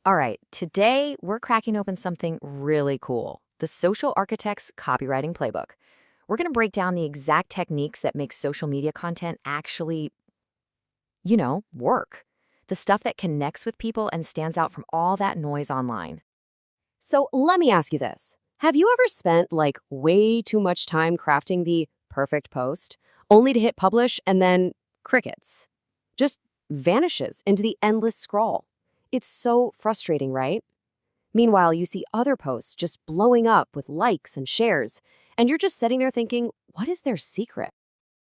All right, today we're cracking open something really cool, the Social Architect's Copywriting Playbook. We're going to break down the exact techniques that make social media content actually, work. The stuff that connects with people and stands out from all that noise online. So let me ask you this. Have you ever spent way too much time crafting the perfect post, only to hit publish and then crickets? Just vanishes into the endless scroll. It's so frustrating, right? Meanwhile, you see other posts just blowing up with likes and shares, and you're just sitting there thinking, what is their secret?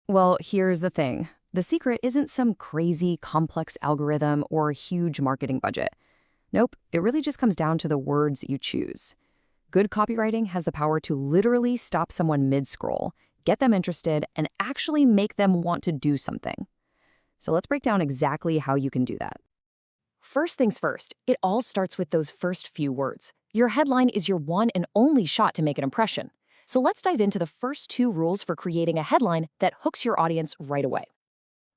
Well, here's the thing. The secret isn't some crazy, complex algorithm or huge marketing budget. Nope, it really just comes down to the words you choose. Good copywriting has the power to literally stop someone mid-scroll, get them interested, and actually make them want to do something. So let's break down exactly how you can do that. First things first, it all starts with those first few words. Your headline is your one and only shot to make an impression. So let's dive into the first two rules for creating a headline that hooks your audience right away.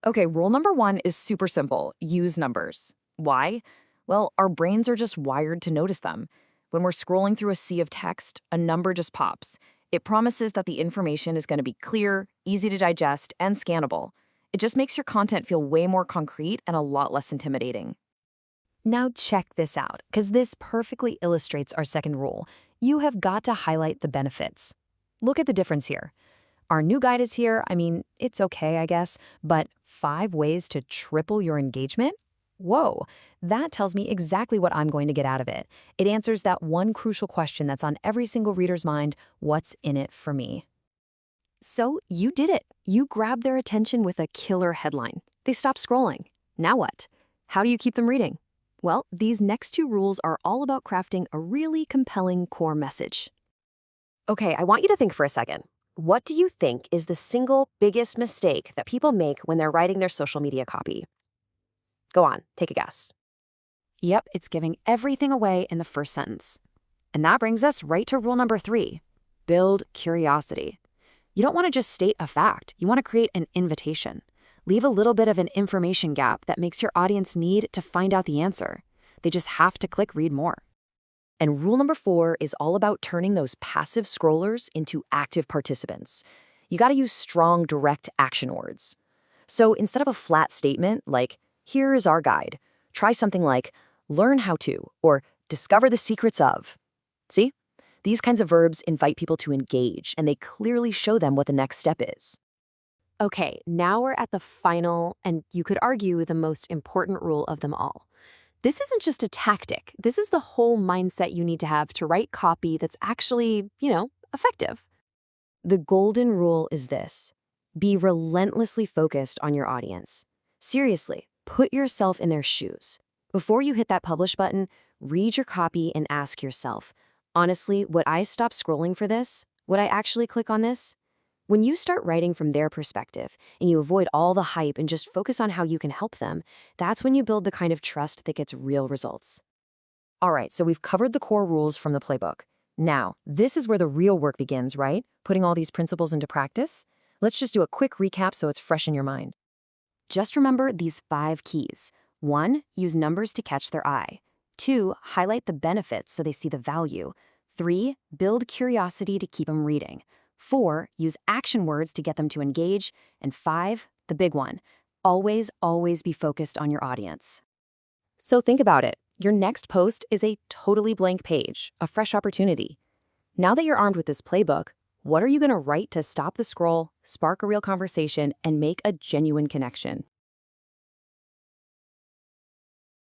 Okay, rule number one is super simple. Use numbers. Why? Well, our brains are just wired to notice them. When we're scrolling through a sea of text, a number just pops. It promises that the information is going to be clear, easy to digest, and scannable. It just makes your content feel way more concrete and a lot less intimidating. Now check this out, because this perfectly illustrates our second rule. You have got to highlight the benefits. Look at the difference here. Our new guide is here. I mean, it's okay, I guess, but 5 ways to triple your engagement? Whoa, that tells me exactly what I'm going to get out of it. It answers that one crucial question that's on every single reader's mind: what's in it for me? So you did it. You grabbed their attention with a killer headline. They stopped scrolling. Now what? How do you keep them reading? Well, these next 2 rules are all about crafting a really compelling core message. Okay, I want you to think for a second. What do you think is the single biggest mistake that people make when they're writing their social media copy? Go on, take a guess. Yep, it's giving everything away in the first sentence. And that brings us right to rule number 3. Build curiosity. You don't want to just state a fact. You want to create an invitation. Leave a little bit of an information gap that makes your audience need to find out the answer. They just have to click read more. And rule number 4 is all about turning those passive scrollers into active participants. You got to use strong, direct action words. So instead of a flat statement like, here is our guide, try something like, learn how to, or discover the secrets of. See? These kinds of verbs invite people to engage, and they clearly show them what the next step is. Okay, now we're at the final, and you could argue the most important rule of them all. This isn't just a tactic. This is the whole mindset you need to have to write copy that's actually, effective. The golden rule is this: be relentlessly focused on your audience. Seriously, put yourself in their shoes. Before you hit that publish button, read your copy and ask yourself, honestly, would I stop scrolling for this? Would I actually click on this? When you start writing from their perspective and you avoid all the hype and just focus on how you can help them, that's when you build the kind of trust that gets real results. All right, so we've covered the core rules from the playbook. Now, this is where the real work begins, right? Putting all these principles into practice. Let's just do a quick recap so it's fresh in your mind. Just remember these 5 keys. 1, use numbers to catch their eye. 2, highlight the benefits so they see the value. 3, build curiosity to keep them reading. 4, use action words to get them to engage. And 5, the big one, always be focused on your audience. So think about it. Your next post is a totally blank page, a fresh opportunity. Now that you're armed with this playbook, what are you going to write to stop the scroll, spark a real conversation, and make a genuine connection?